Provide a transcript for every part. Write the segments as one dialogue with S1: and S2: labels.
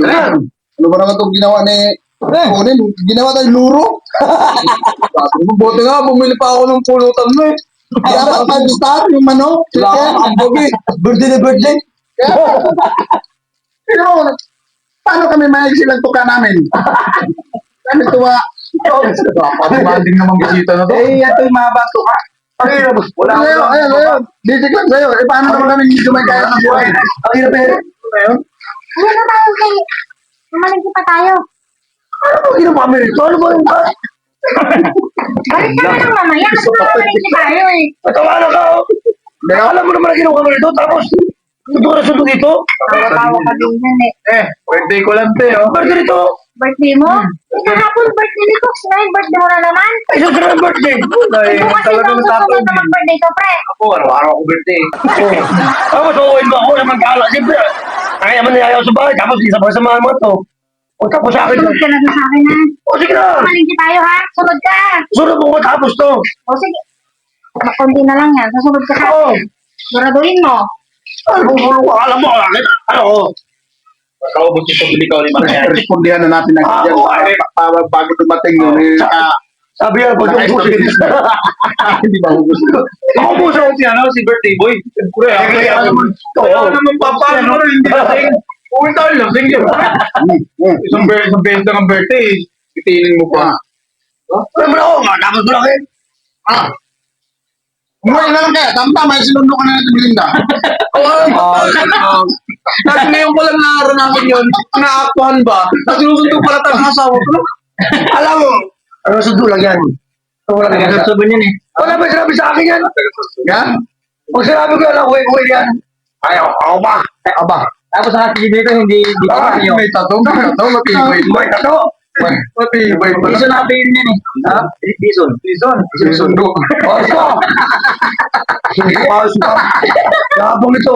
S1: Ano?
S2: Ano ba naman itong ginawa ni Kunin? Ginawa tayong luro?
S1: Buti nga, bumili pa ako ng pulutan mo eh.
S2: Dapat 5 star yung manok.
S1: Wala ang bogi. Birthday na birthday.
S2: Pero, paano kami maiksi lang tuka namin? Kami tuwa.
S1: Demanding naman bisita na to.
S3: Eh, ito yung mga bato ka.
S2: Wala ngayon, ayun. Basic lang sa'yo. Eh, paano naman kami medyo may kaya ng buhay?
S3: Ang hirap eh.
S2: Ngayon?
S4: Ano na tayo kay... Mamalingki pa tayo.
S3: Ano ba ginawa kami rito? Ano ba yung ba?
S4: Balik ka na lang mamaya kasi mamalingki tayo eh.
S3: Patawanan ka oh. Alam mo naman na ginawa kami rito. Tapos, ito ka na sundo dito.
S4: Tawa ka din yan eh.
S1: Birthday ko lang te, oh.
S3: Ba't ganito?
S4: Birthday mo? Kahapon birthday ni Cox na yung birthday mo na naman.
S3: Ay, susunod ang birthday.
S1: Ay,
S4: Ito kasi
S1: talagang
S4: nung susunod na mag-birthday ka, pre.
S1: Ako, araw-araw ako birthday.
S3: Tapos, uuwi mo ako na magkala. Siyempre, kaya naman niyayaw sa bahay. Tapos, isa pa sa mga mo to. O tapos sa akin.
S4: Sunod ka na doon sa akin ha.
S3: O sige na.
S4: Mamalingki tayo ha. Sunod ka.
S3: Sunod mo matapos to.
S4: O sige. Konti na lang yan. Susunod ka ha.
S3: Oo.
S4: Siguraduhin mo.
S3: Ano bubulong ka? Alam mo, ano?
S1: Kaubos yung pabili ko ni Maria.
S2: Respondihan na natin
S3: Ah,
S2: agad yan.
S3: oo, ay.
S2: Bago dumating yun.
S3: Sabi yan, pag yung busin.
S2: Hindi ba gusto?
S1: Ako po sa si ano, si birthday boy. Siyempre, kaya naman papalo na hindi lasing. Uwi tayo lasing yun. Isang benta ng birthday, itinin mo pa.
S3: Alam mo na ako, tapos mo lang eh.
S2: Umuwi na lang kaya. Tama-tama, sinundo ka na natin Belinda.
S1: Tapos ngayon ko lang naranasan yun, naaktuhan ba? Tapos sinusundo pala tayo ng asawa ko.
S3: Alam mo, ano sundo lang yan. Wala na yan.
S1: Sabi niyan eh.
S3: Wala ba sinabi sa akin yan?
S2: Yan?
S3: Pag sinabi ko yan, uwi yan. Ayaw, ako ba?
S2: Aba.
S1: Tapos sa ating dito, hindi
S2: May tatong. Matibay.
S3: May tato.
S2: Matibay.
S1: Piso natin yun yan eh. Ha? Piso.
S2: Sinundo.
S3: Oso! Hindi ko ayos na. Labong ito.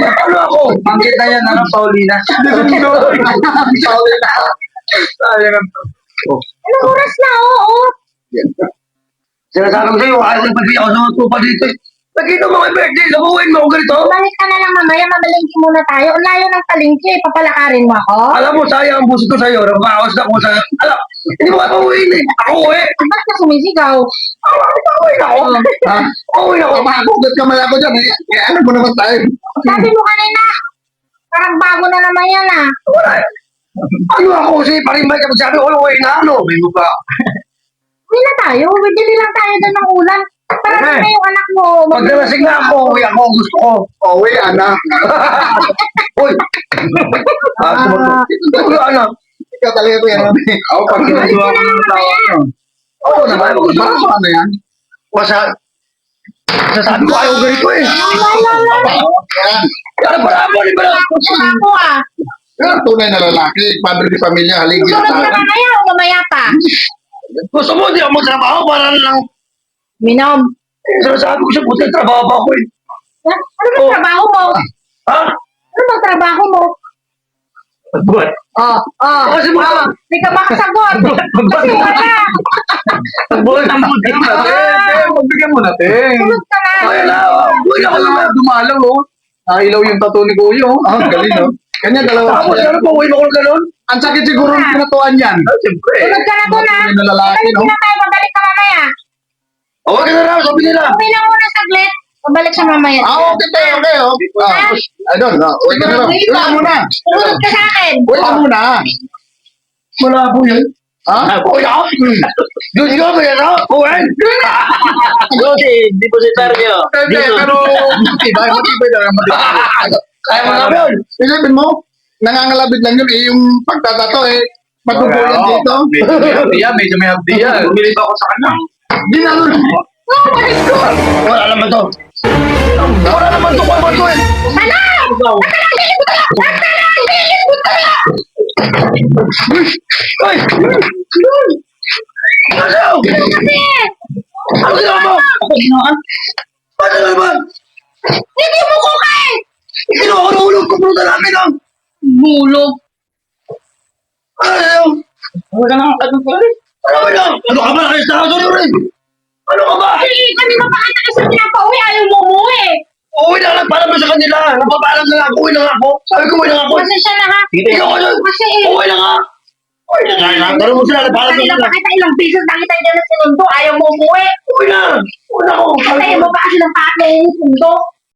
S3: Ano ako?
S1: Bangkit na yan, ano, Paulina.
S2: Sinundo. Sorry na.
S1: Sayang ang
S4: Anong oras na? Oo.
S3: Sinasabi ko sa'yo, ayaw ng pag-iyaw sa mga tupa dito eh. Nakita mo may birthday, sabuhin mo ako ganito.
S4: Balik ka na lang mamaya. Mamalingki muna tayo. Ang layo ng palingki. Papalakarin mo ako.
S3: Alam mo, sayang ang buso ko sa'yo. Nagmakaos na ako sa... Alam, hindi mo ka pauwiin eh. Ako eh.
S4: Ba't ka sumisigaw?
S3: Pauwiin ako.
S2: Ha?
S3: Pauwiin ako.
S2: Makugot ka malako dyan. Ano mo naman tayo?
S4: Sabi mo kanina. Parang bago na naman yan ah.
S3: Wala eh. Ano ako kasi paring may sabi ko, uwi na ano. May ba?
S4: Hindi na tayo. Bili lang tayo doon ng ulam. Para
S3: Eh.
S4: na yung anak mo.
S3: Pag nalasing na ako, uwi ako. Gusto ko.
S2: Uwi, anak.
S3: Uy. Uy, ano?
S2: Ikaw talaga ko yan. Ako, pag
S4: Balik
S2: ginagawa
S4: ka na
S2: ko
S4: lang
S2: ng tao.
S4: mamaya.
S3: Oo naman. Gusto ko.
S2: Ano yan?
S3: Masa... Sasabi ko ayaw ganito eh.
S2: Yan.
S3: Ano pala mo? Di ba?
S4: Wala ako ah.
S2: Yan, tunay na lalaki. Padre di pamilya. Haligi
S4: Sunod ka
S2: na.
S4: mamaya o mamaya pa.
S3: Gusto mo, di ako magtrabaho para lang.
S4: Minom.
S3: Sinasabi ko siya, puti, trabaho pa ako eh.
S4: Ha? Ano bang trabaho mo?
S3: Ha?
S4: Ano bang trabaho mo?
S3: Buwan. Kasi mo,
S4: Hindi ka makasagot. Kasi wala.
S3: buwan ang puti.
S1: Magbigyan mo natin.
S4: Sunod ka na.
S3: Kaya na, uwi ako naman.
S1: Dumalaw oh. Nahilaw yung tattoo ni Kuya oh.
S2: Ah, galing, no? Kanya dalawa.
S3: Tapos, ano pa, uwi mo ko ganun?
S2: Ang sakit siguro ng pinatuan yan.
S3: Siyempre.
S4: Sunod ka na doon ha.
S2: Tunay na lalaki,
S4: Balik
S2: no?
S4: na tayo. Babalik ka mamaya.
S3: Huwag ka na raw, sabi nila.
S4: Uwi na muna saglit. Babalik siya mamaya.
S2: Okay, okay. I don't know. Wait ka na. Wait ka muna.
S4: Sunod ka sa akin.
S2: Wait ka muna.
S3: Malabo yan.
S2: Ha?
S3: Uwi ako. Diyos ko, may ano? Uwi.
S1: Depositaryo.
S2: Hindi, pero matibay na naman.
S3: Kaya mo namin yun.
S2: Isipin mo, nangangalabit lang yun eh, yung pagtatato eh. Matubuyan dito.
S1: Medyo may hapdi yan. Bumili pa ako sa kanya.
S2: Hindi na nun.
S4: Oh my God.
S3: Wala naman to. Wala naman to, kung to eh.
S4: Ano?
S3: Ay! Ano?
S4: Kasi,
S3: Ano ginawa mo? Ano naman?
S4: hindi mo ko kay.
S3: Kinuha ko ng ulog ko pumunta namin ang.
S4: Bulog.
S3: Ano?
S1: Huwag ka nang katong ko rin.
S3: Ano ba yan? Ano ka ba? Ayos na ako rin. Ano ka ba?
S4: Kanina pa kita kasi pinapauwi. Ayaw mo umuwi.
S3: Uwi na lang, paalam mo sa kanila. Napapaalam na lang ako, uwi na nga ako. Sabi ko, uwi na nga ako.
S4: Pasensya na ha.
S3: Ikaw ano?
S4: Kasi
S3: Uwi na nga. Uwi na nga. Tanong mo sila, napaalam mo
S4: kanina
S3: sila.
S4: pa kita ilang beses nakita dyan na sinundo. Ayaw mo umuwi.
S3: Uwi na. Uwi na ako.
S4: Kasi mo pa kasi ng pake yung sundo.